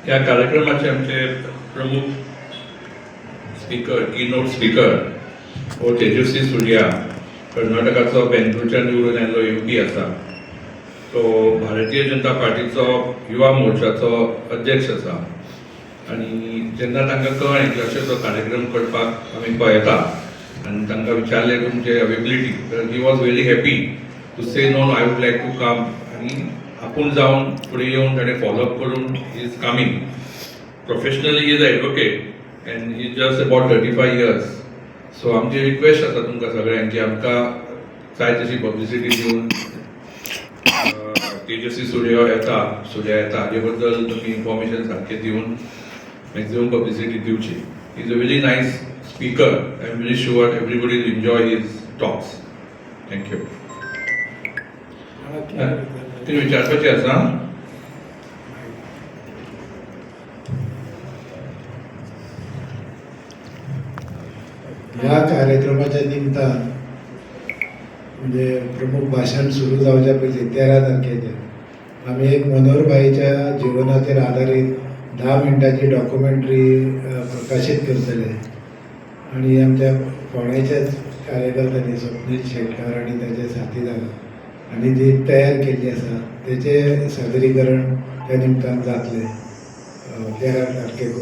ह्या कार्यक्रमाचे आमचे प्रमुख स्पीकर कीनोट स्पीकर हो तेजस्वी सूर्या कर्नाटकाचो बेंगळूरच्यान निवडून आयिल्लो MP आसा. तो भारतीय जनता पार्टीचो युवा मोर्चाचो अध्यक्ष आसा आनी जेन्ना तांकां कळ्ळें की अशें कार्यक्रम करपाक आमी पळयता आनी तांकां विचारलें तुमचे availability, he was very happy to say no I would like to come. आनी आपूण जावन फुडें येवन ताणें फॉलोअप करून he is coming. Professionally is advocate and he just about 35 years. So आमची रिक्वेस्ट आसा तुमकां सगळ्यांक की आमकां जाय तशी पब्लिसिटी दिवन तेजस्वी सूर्या येता हाजे बद्दल तुमी इन्फॉर्मेशन सारकें दिवन मॅक्झिमम पब्लिसिटी दिवची. Is a very nice speaker. I am very sure everybody will enjoy his talks. Thank you. कितें विचारपाचें आसा? ह्या कार्यक्रमाच्या निमतान म्हणजे प्रमुख भाषण सुरू जावच्या पयलीं 13 तारखेचेर आमी एक मनोहरभाईच्या जिवनाचेर आदारीत 10 मिनटांची डॉक्युमेंटरी प्रकाशीत करतले आणि आमच्या फोंडेच्याच कार्यकर्त्यांनी स्वप्नील शेटकार आणि ताचे साथीदार आणि जी तयार केल्ली आसा तेचे सादरीकरण त्या निमतान जातलें 13 तारखेक.